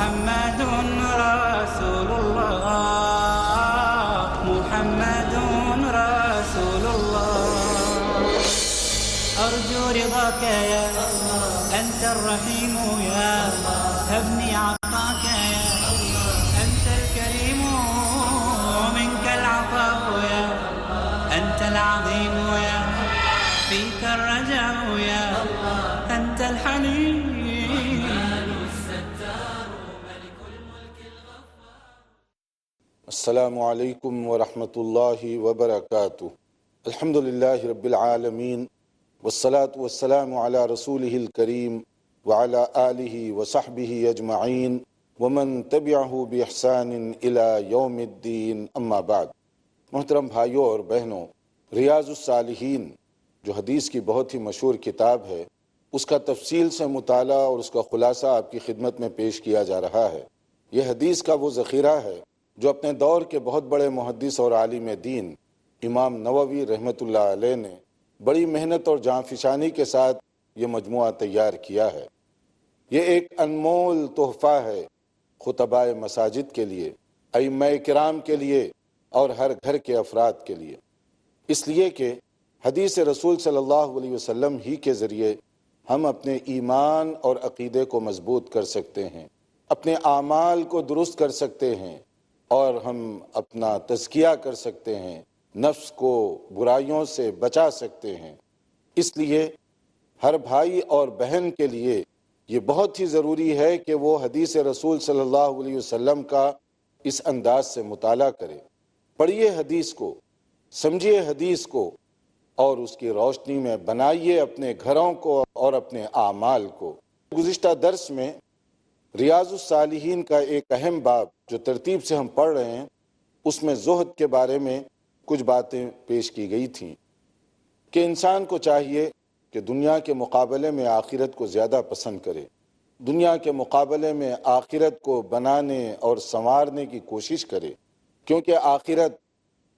محمد رسول الله محمد رسول الله أرجو رضاك يا أنت الرحيم يا هبني عطاك يا أنت الكريم ومنك العطاء يا أنت العظيم يا فيك الرجاء يا أنت الحليم. السلام علیکم ورحمۃ اللہ وبرکاتہ. الحمد للہ رب العالمین والصلاة والسلام علی رسولہ الکریم وعلی آلہ وصحبہ اجمعین ومن تبعہ بإحسان الی یوم الدین. اما بعد. محترم بھائیوں اور بہنوں، ریاض الصالحین جو حدیث کی بہت ہی مشہور کتاب ہے، اس کا تفصیل سے مطالعہ اور اس کا خلاصہ آپ کی خدمت میں پیش کیا جا رہا ہے. یہ حدیث کا وہ ذخیرہ ہے جو اپنے دور کے بہت بڑے محدث اور عالم دین امام نووی رحمۃ اللہ علیہ نے بڑی محنت اور جاں فشانی کے ساتھ یہ مجموعہ تیار کیا ہے. یہ ایک انمول تحفہ ہے خطباء مساجد کے لیے، ائمہ کرام کے لیے اور ہر گھر کے افراد کے لیے، اس لیے کہ حدیث رسول صلی اللہ علیہ وسلم ہی کے ذریعے ہم اپنے ایمان اور عقیدے کو مضبوط کر سکتے ہیں، اپنے اعمال کو درست کر سکتے ہیں اور ہم اپنا تزکیہ کر سکتے ہیں، نفس کو برائیوں سے بچا سکتے ہیں. اس لیے ہر بھائی اور بہن کے لیے یہ بہت ہی ضروری ہے کہ وہ حدیث رسول صلی اللہ علیہ وسلم کا اس انداز سے مطالعہ کرے. پڑھیے حدیث کو، سمجھیے حدیث کو اور اس کی روشنی میں بنائیے اپنے گھروں کو اور اپنے اعمال کو. گزشتہ درس میں ریاض الصالحین کا ایک اہم باب جو ترتیب سے ہم پڑھ رہے ہیں، اس میں زہد کے بارے میں کچھ باتیں پیش کی گئی تھیں کہ انسان کو چاہیے کہ دنیا کے مقابلے میں آخرت کو زیادہ پسند کرے، دنیا کے مقابلے میں آخرت کو بنانے اور سنوارنے کی کوشش کرے، کیونکہ آخرت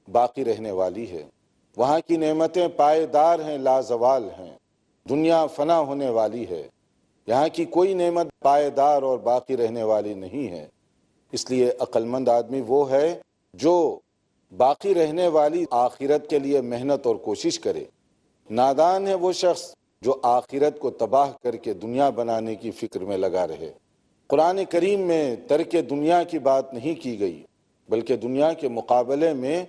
باقی رہنے والی ہے، وہاں کی نعمتیں پائیدار ہیں، لازوال ہیں. دنیا فنا ہونے والی ہے، یہاں کی کوئی نعمت پائیدار اور باقی رہنے والی نہیں ہے. اس لیے عقل مند آدمی وہ ہے جو باقی رہنے والی آخرت کے لیے محنت اور کوشش کرے. نادان ہے وہ شخص جو آخرت کو تباہ کر کے دنیا بنانے کی فکر میں لگا رہے. قرآن کریم میں ترک دنیا کی بات نہیں کی گئی، بلکہ دنیا کے مقابلے میں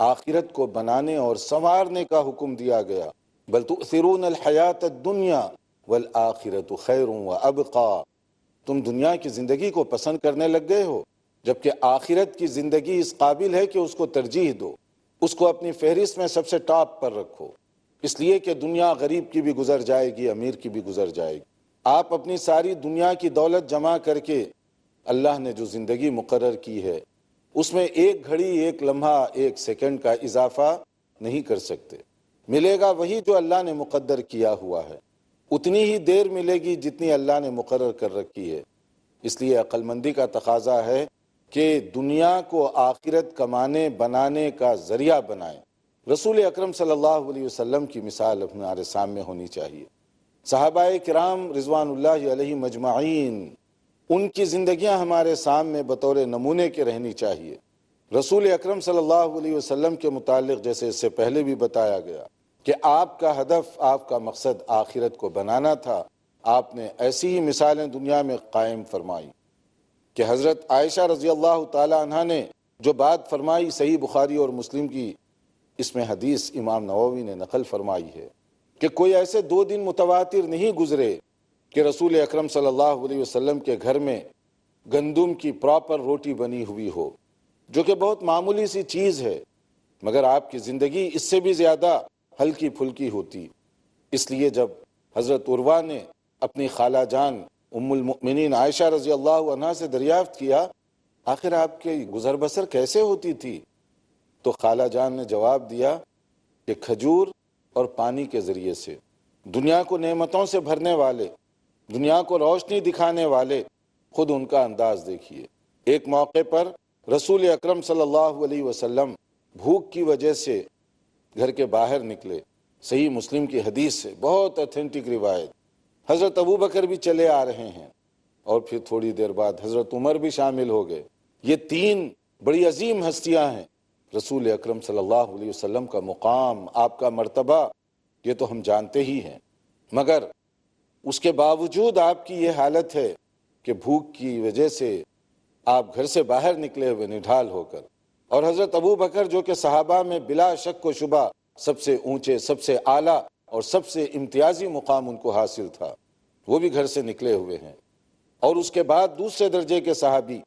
آخرت کو بنانے اور سنوارنے کا حکم دیا گیا. بل تؤثرون الحیات الدنیا والآخرت خیر وابقا. تم دنیا کی زندگی کو پسند کرنے لگ گئے ہو، جبکہ آخرت کی زندگی اس قابل ہے کہ اس کو ترجیح دو، اس کو اپنی فہرست میں سب سے ٹاپ پر رکھو. اس لیے کہ دنیا غریب کی بھی گزر جائے گی، امیر کی بھی گزر جائے گی. آپ اپنی ساری دنیا کی دولت جمع کر کے اللہ نے جو زندگی مقرر کی ہے اس میں ایک گھڑی، ایک لمحہ، ایک سیکنڈ کا اضافہ نہیں کر سکتے. ملے گا وہی جو اللہ نے مقدر کیا ہوا ہے، اتنی ہی دیر ملے گی جتنی اللہ نے مقرر کر رکھی ہے. اس لیے عقل مندی کا تقاضا ہے کہ دنیا کو آخرت کمانے بنانے کا ذریعہ بنائیں. رسول اکرم صلی اللہ علیہ وسلم کی مثال ہمارے سامنے ہونی چاہیے. صحابہ کرام رضوان اللہ علیہ مجمعین، ان کی زندگیاں ہمارے سامنے بطور نمونے کے رہنی چاہیے. رسول اکرم صلی اللہ علیہ وسلم کے متعلق جیسے اس سے پہلے بھی بتایا گیا کہ آپ کا ہدف، آپ کا مقصد آخرت کو بنانا تھا. آپ نے ایسی ہی مثالیں دنیا میں قائم فرمائی کہ حضرت عائشہ رضی اللہ تعالی عنہ نے جو بات فرمائی، صحیح بخاری اور مسلم کی اس میں حدیث امام نووی نے نقل فرمائی ہے کہ کوئی ایسے 2 دن متواتر نہیں گزرے کہ رسول اکرم صلی اللہ علیہ وسلم کے گھر میں گندم کی پراپر روٹی بنی ہوئی ہو، جو کہ بہت معمولی سی چیز ہے، مگر آپ کی زندگی اس سے بھی زیادہ ہلکی پھلکی ہوتی. اس لیے جب حضرت عروہ نے اپنی خالہ جان ام المؤمنین عائشہ رضی اللہ عنہا سے دریافت کیا آخر آپ کی گزر بسر کیسے ہوتی تھی، تو خالہ جان نے جواب دیا کہ کھجور اور پانی کے ذریعے سے. دنیا کو نعمتوں سے بھرنے والے، دنیا کو روشنی دکھانے والے، خود ان کا انداز دیکھیے. ایک موقع پر رسول اکرم صلی اللہ علیہ وسلم بھوک کی وجہ سے گھر کے باہر نکلے. صحیح مسلم کی حدیث سے، بہت اتھینٹک روایت. حضرت ابو بکر بھی چلے آ رہے ہیں. اور پھر تھوڑی دیر بعد حضرت عمر بھی شامل ہو گئے۔ یہ تین بڑی عظیم ہستیاں ہیں۔ رسول اکرم صلی اللہ علیہ وسلم کا مقام، آپ کا مرتبہ، یہ تو ہم جانتے ہی ہیں، مگر اس کے باوجود آپ کی یہ حالت ہے کہ بھوک کی وجہ سے آپ گھر سے باہر نکلے ہوئے نڈھال ہو کر، اور حضرت ابو بکر جو کہ صحابہ میں بلا شک و شبہ سب سے اونچے، سب سے اعلیٰ اور سب سے امتیازی مقام ان کو حاصل تھا، وہ بھی گھر سے نکلے ہوئے ہیں۔ اور اس کے بعد دوسرے درجے کے صحابی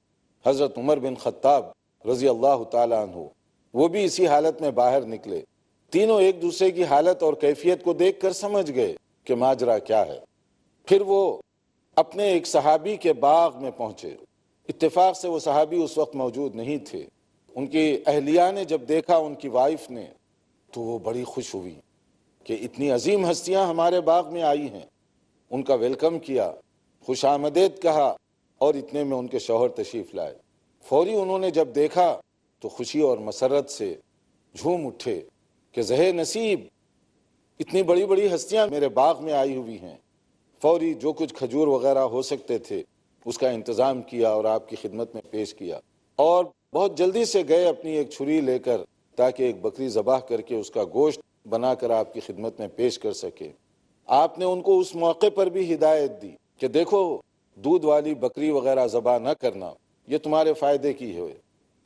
حضرت عمر بن خطاب رضی اللہ تعالیٰ عنہ، وہ بھی اسی حالت میں باہر نکلے۔ تینوں ایک دوسرے کی حالت اور کیفیت کو دیکھ کر سمجھ گئے کہ ماجرا کیا ہے۔ پھر وہ اپنے ایک صحابی کے باغ میں پہنچے۔ اتفاق سے وہ صحابی اس وقت موجود نہیں تھے۔ ان کی اہلیہ نے جب دیکھا، ان کی وائف نے، تو وہ بڑی خوش ہوئی کہ اتنی عظیم ہستیاں ہمارے باغ میں آئی ہیں۔ ان کا ویلکم کیا، خوش آمدید کہا، اور اتنے میں ان کے شوہر تشریف لائے۔ فوری انہوں نے جب دیکھا تو خوشی اور مسرت سے جھوم اٹھے کہ زہے نصیب، اتنی بڑی بڑی ہستیاں میرے باغ میں آئی ہوئی ہیں۔ فوری جو کچھ کھجور وغیرہ ہو سکتے تھے اس کا انتظام کیا اور آپ کی خدمت میں پیش کیا، اور بہت جلدی سے گئے اپنی ایک چھری لے کر تاکہ ایک بکری ذبح کر کے اس کا گوشت بنا کر آپ کی خدمت میں پیش کر سکے۔ آپ نے ان کو اس موقع پر بھی ہدایت دی کہ دیکھو، دودھ والی بکری وغیرہ ذبح نہ کرنا، یہ تمہارے فائدے کی ہے۔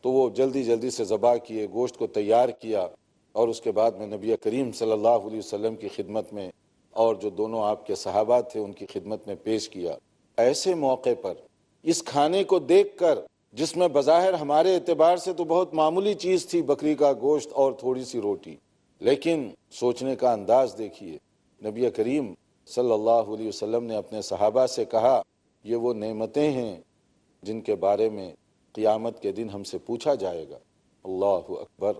تو وہ جلدی سے ذبح کیے، گوشت کو تیار کیا، اور اس کے بعد میں نبی کریم صلی اللہ علیہ وسلم کی خدمت میں اور جو دونوں آپ کے صحابہ تھے ان کی خدمت میں پیش کیا۔ ایسے موقع پر اس کھانے کو دیکھ کر، جس میں بظاہر ہمارے اعتبار سے تو بہت معمولی چیز تھی، بکری کا گوشت اور تھوڑی سی روٹی، لیکن سوچنے کا انداز دیکھیے۔ نبی کریم صلی اللہ علیہ وسلم نے اپنے صحابہ سے کہا، یہ وہ نعمتیں ہیں جن کے بارے میں قیامت کے دن ہم سے پوچھا جائے گا۔ اللہ اکبر!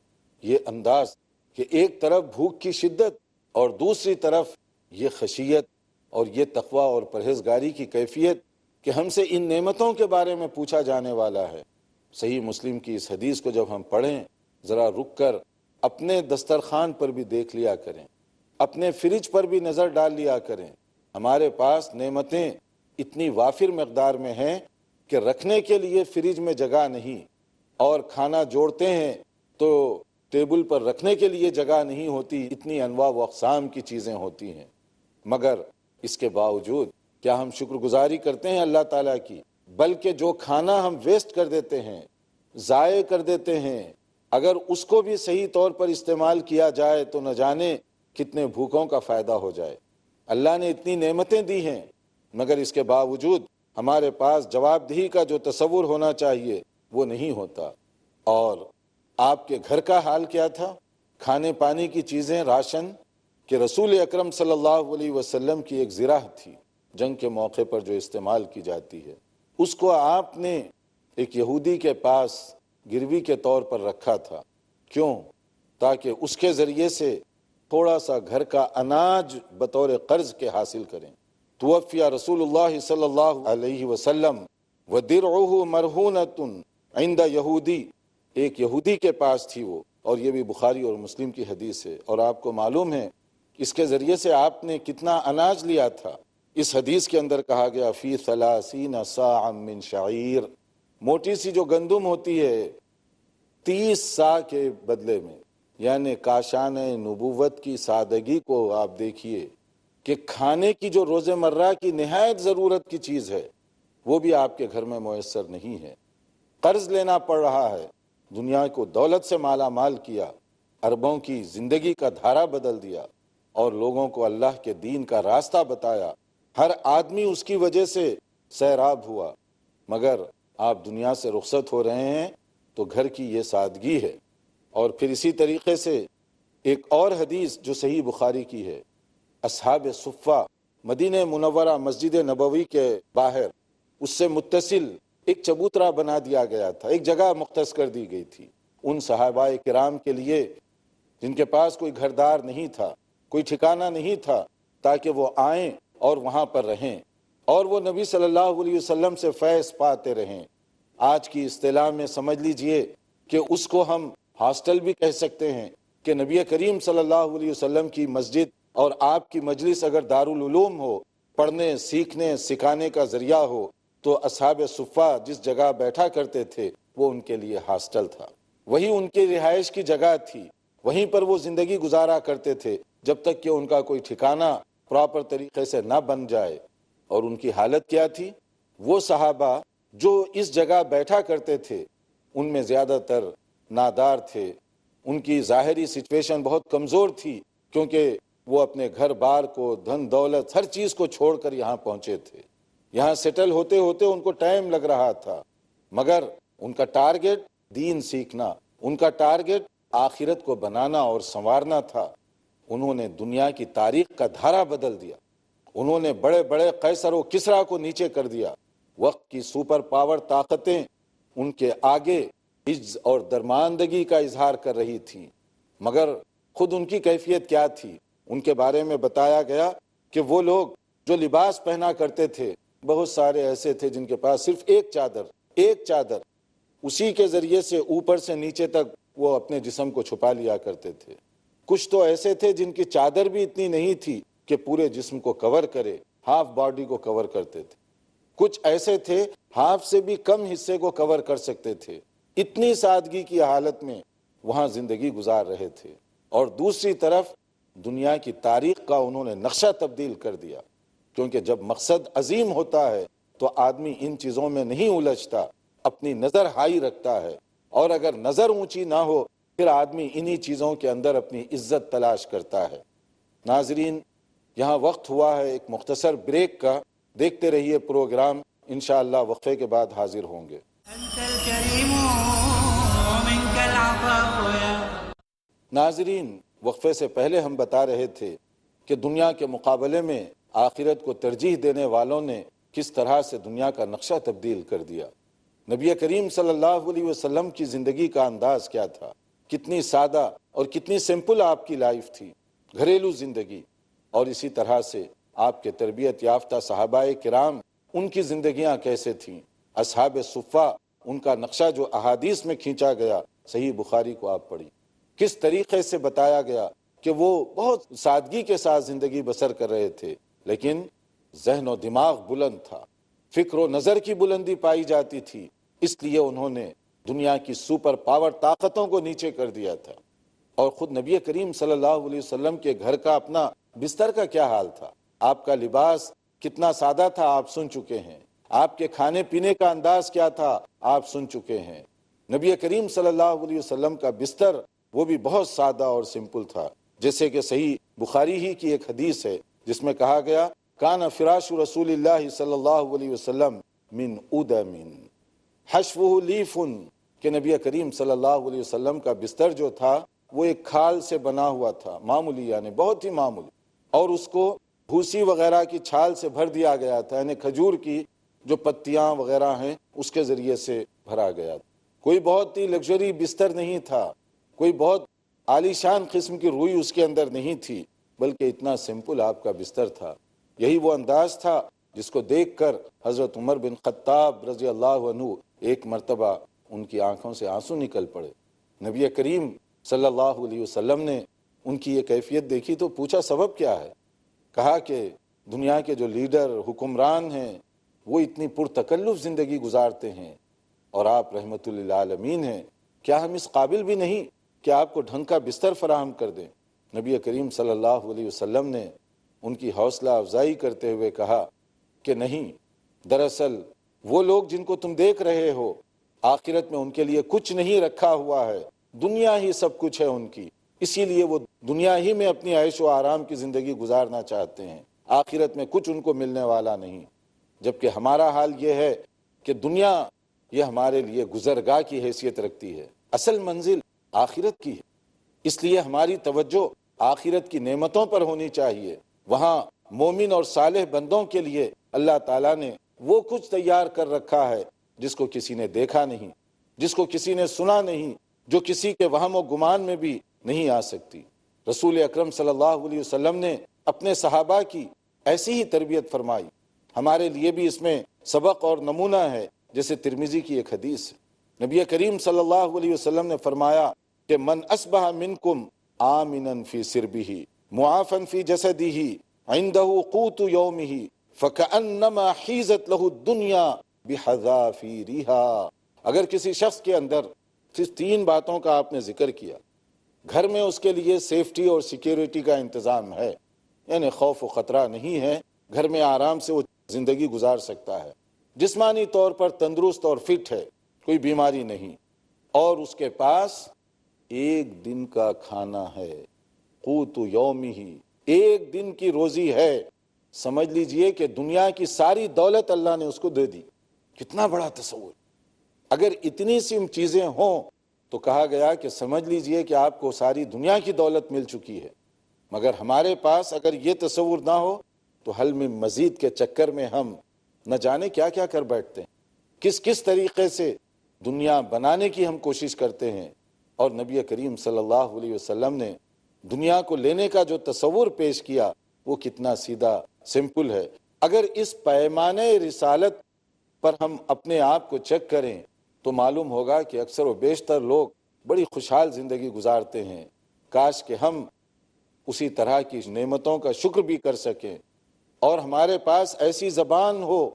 یہ انداز کہ ایک طرف بھوک کی شدت اور دوسری طرف یہ خشیت اور یہ تقوی اور پرہیزگاری کی کیفیت کہ ہم سے ان نعمتوں کے بارے میں پوچھا جانے والا ہے۔ صحیح مسلم کی اس حدیث کو جب ہم پڑھیں، ذرا رک کر اپنے دسترخوان پر بھی دیکھ لیا کریں، اپنے فریج پر بھی نظر ڈال لیا کریں۔ ہمارے پاس نعمتیں اتنی وافر مقدار میں ہیں کہ رکھنے کے لیے فریج میں جگہ نہیں، اور کھانا جوڑتے ہیں تو ٹیبل پر رکھنے کے لیے جگہ نہیں ہوتی، اتنی انواع و اقسام کی چیزیں ہوتی ہیں۔ مگر اس کے باوجود کیا ہم شکر گزاری کرتے ہیں اللہ تعالیٰ کی؟ بلکہ جو کھانا ہم ویسٹ کر دیتے ہیں، ضائع کر دیتے ہیں، اگر اس کو بھی صحیح طور پر استعمال کیا جائے تو نہ جانے کتنے بھوکوں کا فائدہ ہو جائے۔ اللہ نے اتنی نعمتیں دی ہیں، مگر اس کے باوجود ہمارے پاس جواب دہی کا جو تصور ہونا چاہیے وہ نہیں ہوتا۔ اور آپ کے گھر کا حال کیا تھا؟ کھانے پانے کی چیزیں، راشن، کہ رسول اکرم صلی اللہ علیہ وسلم کی ایک زرہ تھی جنگ کے موقع پر جو استعمال کی جاتی ہے، اس کو آپ نے ایک یہودی کے پاس گروی کے طور پر رکھا تھا۔ کیوں؟ تاکہ اس کے ذریعے سے تھوڑا سا گھر کا اناج بطور قرض کے حاصل کریں۔ توفی رسول اللہ صلی اللہ علیہ وسلم ودرعہ مرہونۃ عند یہودی، ایک یہودی کے پاس تھی وہ، اور یہ بھی بخاری اور مسلم کی حدیث ہے۔ اور آپ کو معلوم ہے اس کے ذریعے سے آپ نے کتنا اناج لیا تھا۔ اس حدیث کے اندر کہا گیا فی 30 صاعا من شعیر، موٹی سی جو گندم ہوتی ہے 30 سا کے بدلے میں، یعنی کاشان نبوت کی سادگی کو آپ دیکھیے کہ کھانے کی جو روز مرہ کی نہایت ضرورت کی چیز ہے وہ بھی آپ کے گھر میں میسر نہیں ہے۔ قرض لینا پڑ رہا ہے، دنیا کو دولت سے مالا مال کیا، اربوں کی زندگی کا دھارا بدل دیا، اور لوگوں کو اللہ کے دین کا راستہ بتایا، ہر آدمی اس کی وجہ سے سیراب ہوا، مگر آپ دنیا سے رخصت ہو رہے ہیں تو گھر کی یہ سادگی ہے۔ اور پھر اسی طریقے سے ایک اور حدیث جو صحیح بخاری کی ہے، اصحاب صفہ مدینہ منورہ مسجد نبوی کے باہر اس سے متصل ایک چبوترا بنا دیا گیا تھا، ایک جگہ مختص کر دی گئی تھی ان صحابہ کرام کے لیے جن کے پاس کوئی گھردار نہیں تھا، کوئی ٹھکانہ نہیں تھا، تاکہ وہ آئیں اور وہاں پر رہیں اور وہ نبی صلی اللہ علیہ وسلم سے فیض پاتے رہیں۔ آج کی اصطلاح میں سمجھ لیجئے کہ اس کو ہم ہاسٹل بھی کہہ سکتے ہیں کہ نبی کریم صلی اللہ علیہ وسلم کی مسجد اور آپ کی مجلس اگر دارالعلوم ہو، پڑھنے سیکھنے سکھانے کا ذریعہ ہو، تو اصحاب صفہ جس جگہ بیٹھا کرتے تھے وہ ان کے لیے ہاسٹل تھا، وہی ان کی رہائش کی جگہ تھی، وہیں پر وہ زندگی گزارا کرتے تھے جب تک کہ ان کا کوئی ٹھکانہ پراپر طریقے سے نہ بن جائے۔ اور ان کی حالت کیا تھی؟ وہ صحابہ جو اس جگہ بیٹھا کرتے تھے ان میں زیادہ تر نادار تھے، ان کی ظاہری سچویشن بہت کمزور تھی، کیونکہ وہ اپنے گھر بار کو، دھن دولت، ہر چیز کو چھوڑ کر یہاں پہنچے تھے۔ یہاں سیٹل ہوتے ہوتے ان کو ٹائم لگ رہا تھا، مگر ان کا ٹارگٹ دین سیکھنا، ان کا ٹارگٹ آخرت کو بنانا اور سنوارنا تھا۔ انہوں نے دنیا کی تاریخ کا دھارا بدل دیا، انہوں نے بڑے بڑے قیصر و کسریٰ کو نیچے کر دیا۔ وقت کی سپر پاور طاقتیں ان کے آگے عجز اور درماندگی کا اظہار کر رہی تھیں، مگر خود ان کی کیفیت کیا تھی؟ ان کے بارے میں بتایا گیا کہ وہ لوگ جو لباس پہنا کرتے تھے، بہت سارے ایسے تھے جن کے پاس صرف ایک چادر، اسی کے ذریعے سے اوپر سے نیچے تک وہ اپنے جسم کو چھپا لیا کرتے تھے۔ کچھ تو ایسے تھے جن کی چادر بھی اتنی نہیں تھی کہ پورے جسم کو کور کرے، ہاف باڈی کو کور کرتے تھے۔ کچھ ایسے تھے ہاف سے بھی کم حصے کو کور کر سکتے تھے۔ اتنی سادگی کی حالت میں وہاں زندگی گزار رہے تھے، اور دوسری طرف دنیا کی تاریخ کا انہوں نے نقشہ تبدیل کر دیا، کیونکہ جب مقصد عظیم ہوتا ہے تو آدمی ان چیزوں میں نہیں الجھتا، اپنی نظر ہائی رکھتا ہے، اور اگر نظر اونچی نہ ہو پھر آدمی انہی چیزوں کے اندر اپنی عزت تلاش کرتا ہے۔ ناظرین، یہاں وقت ہوا ہے ایک مختصر بریک کا، دیکھتے رہیے پروگرام، انشاءاللہ وقفے کے بعد حاضر ہوں گے۔ أنت الكريم ومنك العطاء يا ناظرین، وقفے سے پہلے ہم بتا رہے تھے کہ دنیا کے مقابلے میں آخرت کو ترجیح دینے والوں نے کس طرح سے دنیا کا نقشہ تبدیل کر دیا۔ نبی کریم صلی اللہ علیہ وسلم کی زندگی کا انداز کیا تھا؟ کتنی سادہ اور کتنی سمپل آپ کی لائف تھی، گھریلو زندگی۔ اور اسی طرح سے آپ کے تربیت یافتہ صحابہ کرام، ان کی زندگیاں کیسے تھیں؟ اصحاب صفہ، ان کا نقشہ جو احادیث میں کھینچا گیا، صحیح بخاری کو آپ پڑھی، کس طریقے سے بتایا گیا کہ وہ بہت سادگی کے ساتھ زندگی بسر کر رہے تھے، لیکن ذہن و دماغ بلند تھا، فکر و نظر کی بلندی پائی جاتی تھی، اس لیے انہوں نے دنیا کی سپر پاور طاقتوں کو نیچے کر دیا تھا۔ اور خود نبی کریم صلی اللہ علیہ وسلم کے گھر کا اپنا بستر کا کیا حال تھا؟ آپ کا لباس کتنا سادہ تھا آپ سن چکے ہیں، آپ کے کھانے پینے کا انداز کیا تھا آپ سن چکے ہیں۔ نبی کریم صلی اللہ علیہ وسلم کا بستر وہ بھی بہت سادہ اور سمپل تھا، جیسے کہ صحیح بخاری ہی کی ایک حدیث ہے جس میں کہا گیا، کان فراش رسول اللہ صلی اللہ علیہ وسلم من ادم حشوہ لیف، کہ نبی کریم صلی اللہ علیہ وسلم کا بستر جو تھا وہ ایک کھال سے بنا ہوا تھا، معمولی، یعنی بہت ہی معمولی، اور اس کو بھوسی وغیرہ کی چھال سے بھر دیا گیا تھا، یعنی کھجور کی جو پتیاں وغیرہ ہیں اس کے ذریعے سے بھرا گیا تھا۔ کوئی بہت ہی لگژری بستر نہیں تھا، کوئی بہت عالی شان قسم کی روئی اس کے اندر نہیں تھی، بلکہ اتنا سمپل آپ کا بستر تھا۔ یہی وہ انداز تھا جس کو دیکھ کر حضرت عمر بن خطاب رضی اللہ عنہ ایک مرتبہ ان کی آنکھوں سے آنسو نکل پڑے۔ نبی کریم صلی اللہ علیہ وسلم نے ان کی یہ کیفیت دیکھی تو پوچھا سبب کیا ہے؟ کہا کہ دنیا کے جو لیڈر حکمران ہیں وہ اتنی پرتکلف زندگی گزارتے ہیں، اور آپ رحمت للعالمین ہیں، کیا ہم اس قابل بھی نہیں کہ آپ کو ڈھنگ کا بستر فراہم کر دیں؟ نبی کریم صلی اللہ علیہ وسلم نے ان کی حوصلہ افزائی کرتے ہوئے کہا کہ نہیں، دراصل وہ لوگ جن کو تم دیکھ رہے ہو، آخرت میں ان کے لیے کچھ نہیں رکھا ہوا ہے، دنیا ہی سب کچھ ہے ان کی، اسی لیے وہ دنیا ہی میں اپنی عیش و آرام کی زندگی گزارنا چاہتے ہیں، آخرت میں کچھ ان کو ملنے والا نہیں۔ جبکہ ہمارا حال یہ ہے کہ دنیا یہ ہمارے لیے گزرگاہ کی حیثیت رکھتی ہے، اصل منزل آخرت کی ہے، اس لیے ہماری توجہ آخرت کی نعمتوں پر ہونی چاہیے۔ وہاں مومن اور صالح بندوں کے لیے اللہ تعالیٰ نے وہ کچھ تیار کر رکھا ہے جس کو کسی نے دیکھا نہیں، جس کو کسی نے سنا نہیں، جو کسی کے وہم و گمان میں بھی نہیں آ سکتی۔ رسول اکرم صلی اللہ علیہ وسلم نے اپنے صحابہ کی ایسی ہی تربیت فرمائی، ہمارے لیے بھی اس میں سبق اور نمونہ ہے۔ جیسے ترمذی کی ایک حدیث ہے، نبی کریم صلی اللہ علیہ وسلم نے فرمایا کہ من اصبح منکم آمنا فی سربہ معافا فی جسدہ عنده قوت یومہ فکأنما حیزت لہ الدنیا بحذافیرها۔ اگر کسی شخص کے اندر صرف 3 باتوں کا آپ نے ذکر کیا، گھر میں اس کے لیے سیفٹی اور سیکیورٹی کا انتظام ہے، یعنی خوف و خطرہ نہیں ہے، گھر میں آرام سے وہ زندگی گزار سکتا ہے، جسمانی طور پر تندرست اور فٹ ہے، کوئی بیماری نہیں، اور اس کے پاس ایک دن کا کھانا ہے، قوت یومہ، ایک دن کی روزی ہے، سمجھ لیجئے کہ دنیا کی ساری دولت اللہ نے اس کو دے دی۔ کتنا بڑا تصور! اگر اتنی سی چیزیں ہوں تو کہا گیا کہ سمجھ لیجئے کہ آپ کو ساری دنیا کی دولت مل چکی ہے، مگر ہمارے پاس اگر یہ تصور نہ ہو تو حل میں مزید کے چکر میں ہم نہ جانے کیا کیا کر بیٹھتے ہیں، کس طریقے سے دنیا بنانے کی ہم کوشش کرتے ہیں۔ اور نبی کریم صلی اللہ علیہ وسلم نے دنیا کو لینے کا جو تصور پیش کیا وہ کتنا سیدھا سمپل ہے۔ اگر اس پیمانے رسالت پر ہم اپنے آپ کو چیک کریں تو معلوم ہوگا کہ اکثر و بیشتر لوگ بڑی خوشحال زندگی گزارتے ہیں۔ کاش کہ ہم اسی طرح کی نعمتوں کا شکر بھی کر سکیں، اور ہمارے پاس ایسی زبان ہو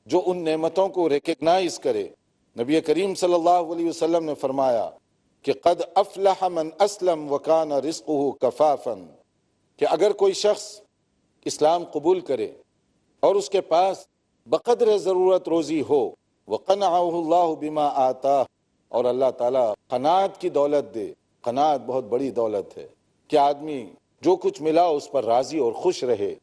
جو ان نعمتوں کو ریکگنائز کرے۔ نبی کریم صلی اللہ علیہ وسلم نے فرمایا کہ قد افلح من اسلم وکان رزقہ کفافا، کہ اگر کوئی شخص اسلام قبول کرے اور اس کے پاس بقدر ضرورت روزی ہو، وقنعہ اللہ بما آتاہ، اور اللہ تعالیٰ قناعت کی دولت دے۔ قناعت بہت بڑی دولت ہے کہ آدمی جو کچھ ملا اس پر راضی اور خوش رہے،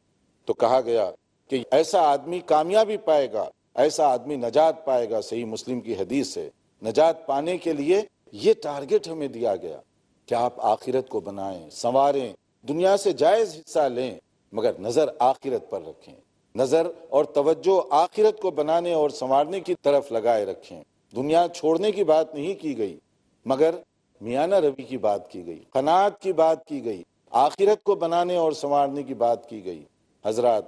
تو کہا گیا کہ ایسا آدمی کامیابی پائے گا، ایسا آدمی نجات پائے گا۔ صحیح مسلم کی حدیث ہے۔ نجات پانے کے لیے یہ ٹارگٹ ہمیں دیا گیا کہ آپ آخرت کو بنائیں، سنواریں، دنیا سے جائز حصہ لیں، مگر نظر آخرت پر رکھیں، نظر اور توجہ آخرت کو بنانے اور سنوارنے کی طرف لگائے رکھیں۔ دنیا چھوڑنے کی بات نہیں کی گئی، مگر میانہ روی کی بات کی گئی، قناعت کی بات کی گئی، آخرت کو بنانے اور سنوارنے کی بات کی گئی۔ حضرات،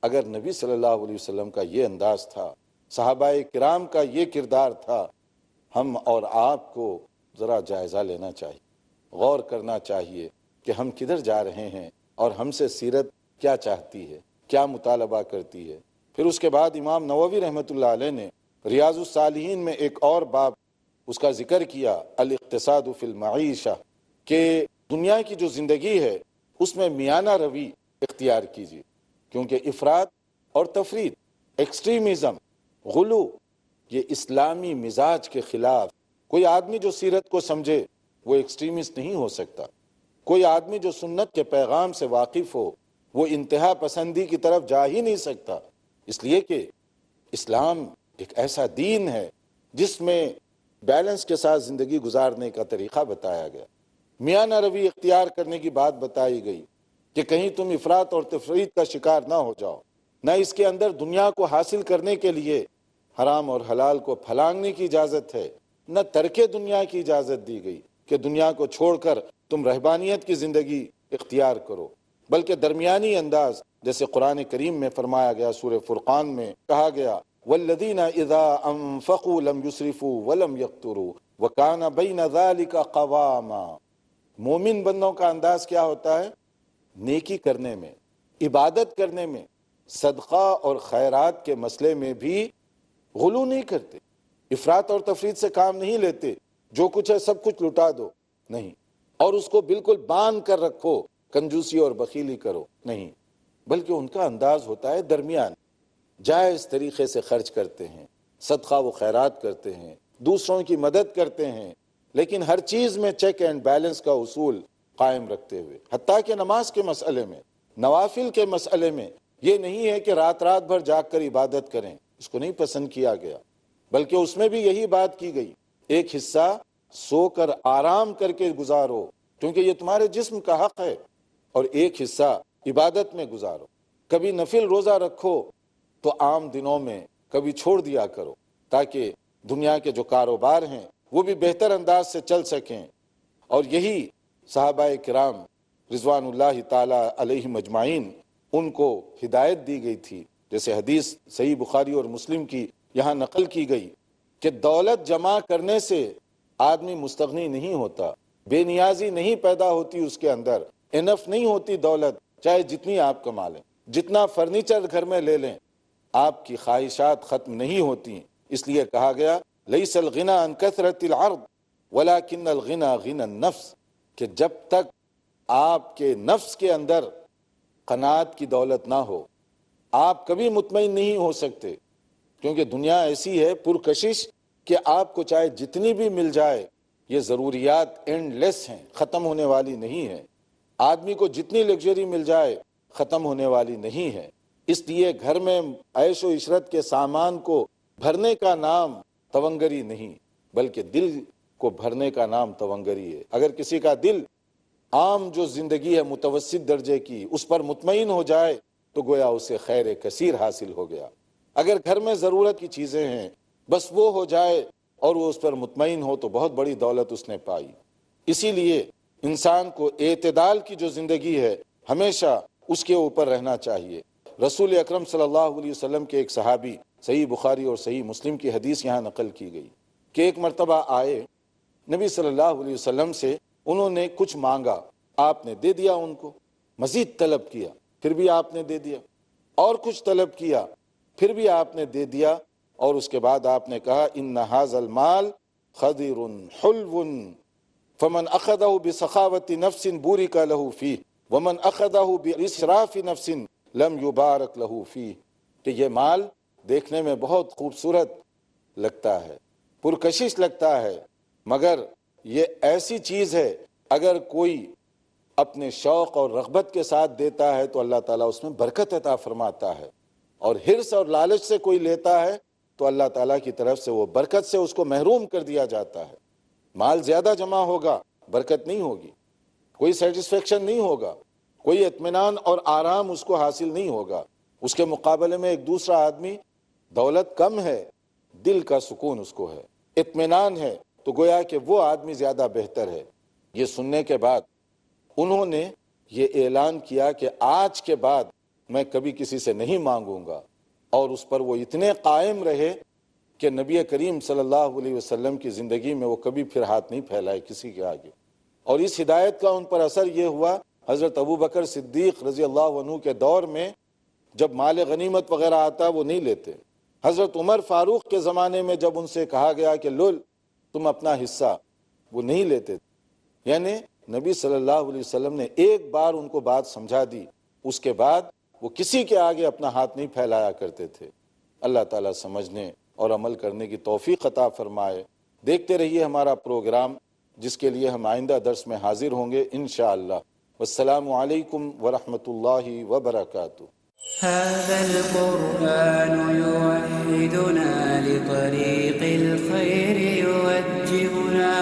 اگر نبی صلی اللہ علیہ وسلم کا یہ انداز تھا، صحابہ کرام کا یہ کردار تھا، ہم اور آپ کو ذرا جائزہ لینا چاہیے، غور کرنا چاہیے کہ ہم کدھر جا رہے ہیں اور ہم سے سیرت کیا چاہتی ہے، کیا مطالبہ کرتی ہے۔ پھر اس کے بعد امام نووی رحمۃ اللہ علیہ نے ریاض الصالحین میں ایک اور باب اس کا ذکر کیا، الاقتصاد فی المعیشہ، کہ دنیا کی جو زندگی ہے اس میں میانہ روی اختیار کیجیے، کیونکہ افراط اور تفریط، ایکسٹریمزم، غلو، یہ اسلامی مزاج کے خلاف۔ کوئی آدمی جو سیرت کو سمجھے وہ ایکسٹریمسٹ نہیں ہو سکتا، کوئی آدمی جو سنت کے پیغام سے واقف ہو وہ انتہا پسندی کی طرف جا ہی نہیں سکتا، اس لیے کہ اسلام ایک ایسا دین ہے جس میں بیلنس کے ساتھ زندگی گزارنے کا طریقہ بتایا گیا، میانہ روی اختیار کرنے کی بات بتائی گئی کہ کہیں تم افراط اور تفریط کا شکار نہ ہو جاؤ، نہ اس کے اندر دنیا کو حاصل کرنے کے لیے حرام اور حلال کو پھلانگنے کی اجازت ہے، نہ ترک دنیا کی اجازت دی گئی کہ دنیا کو چھوڑ کر تم رہبانیت کی زندگی اختیار کرو، بلکہ درمیانی انداز، جیسے قرآن کریم میں فرمایا گیا، سورہ فرقان میں کہا گیا والذین اذا انفقوا لم یسرفوا ولم یقتروا وکان بین ذلک قواما۔ مومن بندوں کا انداز کیا ہوتا ہے؟ نیکی کرنے میں، عبادت کرنے میں، صدقہ اور خیرات کے مسئلے میں بھی غلو نہیں کرتے، افراط اور تفریط سے کام نہیں لیتے، جو کچھ ہے سب کچھ لٹا دو، نہیں، اور اس کو بالکل باندھ کر رکھو، کنجوسی اور بخیلی کرو، نہیں، بلکہ ان کا انداز ہوتا ہے درمیان، جائز طریقے سے خرچ کرتے ہیں، صدقہ و خیرات کرتے ہیں، دوسروں کی مدد کرتے ہیں، لیکن ہر چیز میں چیک اینڈ بیلنس کا اصول قائم رکھتے ہوئے، حتیٰ کہ نماز کے مسئلے میں، نوافل کے مسئلے میں یہ نہیں ہے کہ رات بھر جاگ کر عبادت کریں، اس کو نہیں پسند کیا گیا، بلکہ اس میں بھی یہی بات کی گئی، ایک حصہ سو کر آرام کر کے گزارو کیونکہ یہ تمہارے جسم کا حق ہے، اور ایک حصہ عبادت میں گزارو، کبھی نفل روزہ رکھو تو عام دنوں میں کبھی چھوڑ دیا کرو، تاکہ دنیا کے جو کاروبار ہیں وہ بھی بہتر انداز سے چل سکیں۔ اور یہی صحابہ کرام رضوان اللہ تعالی علیہم اجمعین، ان کو ہدایت دی گئی تھی، جیسے حدیث صحیح بخاری اور مسلم کی یہاں نقل کی گئی کہ دولت جمع کرنے سے آدمی مستغنی نہیں ہوتا، بے نیازی نہیں پیدا ہوتی اس کے اندر، انف نہیں ہوتی دولت، چاہے جتنی آپ کما لیں، جتنا فرنیچر گھر میں لے لیں، آپ کی خواہشات ختم نہیں ہوتی، اس لیے کہا گیا لیس الغنى عن کثرت العرض ولكن الغنى غنى النفس، کہ جب تک آپ کے نفس کے اندر قناعت کی دولت نہ ہو آپ کبھی مطمئن نہیں ہو سکتے، کیونکہ دنیا ایسی ہے پرکشش کہ آپ کو چاہے جتنی بھی مل جائے یہ ضروریات اینڈ لیس ہیں، ختم ہونے والی نہیں ہے۔ آدمی کو جتنی لگژری مل جائے ختم ہونے والی نہیں ہے۔ اس لیے گھر میں عیش و عشرت کے سامان کو بھرنے کا نام تونگری نہیں، بلکہ دل کو بھرنے کا نام تونگری ہے۔ اگر کسی کا دل عام جو زندگی ہے متوسط درجے کی اس پر مطمئن ہو جائے تو گویا اسے خیر کثیر حاصل ہو گیا۔ اگر گھر میں ضرورت کی چیزیں ہیں بس وہ ہو جائے اور وہ اس پر مطمئن ہو تو بہت بڑی دولت اس نے پائی۔ اسی لیے انسان کو اعتدال کی جو زندگی ہے ہمیشہ اس کے اوپر رہنا چاہیے۔ رسول اکرم صلی اللہ علیہ وسلم کے ایک صحابی، صحیح بخاری اور صحیح مسلم کی حدیث یہاں نقل کی گئی کہ ایک مرتبہ آئے نبی صلی اللہ علیہ وسلم سے، انہوں نے کچھ مانگا، آپ نے دے دیا، ان کو مزید طلب کیا پھر بھی آپ نے دے دیا، اور کچھ طلب کیا پھر بھی آپ نے دے دیا، اور اس کے بعد آپ نے کہا ان ھذا المال خضر حلو فمن اخذه بسخاوة نفس بورك له فيه ومن اخذه باسراف نفس لم يبارك له فيه، کہ یہ مال دیکھنے میں بہت خوبصورت لگتا ہے، پرکشش لگتا ہے، مگر یہ ایسی چیز ہے اگر کوئی اپنے شوق اور رغبت کے ساتھ دیتا ہے تو اللہ تعالیٰ اس میں برکت عطا فرماتا ہے، اور حرص اور لالچ سے کوئی لیتا ہے تو اللہ تعالیٰ کی طرف سے وہ برکت سے اس کو محروم کر دیا جاتا ہے۔ مال زیادہ جمع ہوگا برکت نہیں ہوگی، کوئی سیٹسفیکشن نہیں ہوگا، کوئی اطمینان اور آرام اس کو حاصل نہیں ہوگا۔ اس کے مقابلے میں ایک دوسرا آدمی دولت کم ہے، دل کا سکون اس کو ہے، اطمینان ہے، تو گویا کہ وہ آدمی زیادہ بہتر ہے۔ یہ سننے کے بعد انہوں نے یہ اعلان کیا کہ آج کے بعد میں کبھی کسی سے نہیں مانگوں گا، اور اس پر وہ اتنے قائم رہے کہ نبی کریم صلی اللہ علیہ وسلم کی زندگی میں وہ کبھی پھر ہاتھ نہیں پھیلائے کسی کے آگے، اور اس ہدایت کا ان پر اثر یہ ہوا حضرت ابوبکر صدیق رضی اللہ عنہ کے دور میں جب مال غنیمت وغیرہ آتا وہ نہیں لیتے، حضرت عمر فاروق کے زمانے میں جب ان سے کہا گیا کہ لول تم اپنا حصہ، وہ نہیں لیتے، یعنی نبی صلی اللہ علیہ وسلم نے ایک بار ان کو بات سمجھا دی، اس کے بعد وہ کسی کے آگے اپنا ہاتھ نہیں پھیلایا کرتے تھے۔ اللہ تعالیٰ سمجھنے اور عمل کرنے کی توفیق عطا فرمائے۔ دیکھتے رہیے ہمارا پروگرام جس کے لیے ہم آئندہ درس میں حاضر ہوں گے انشاءاللہ۔ والسلام علیکم ورحمۃ اللہ وبرکاتہ۔ هذا القرآن يوحدنا لطريق الخير يوجهنا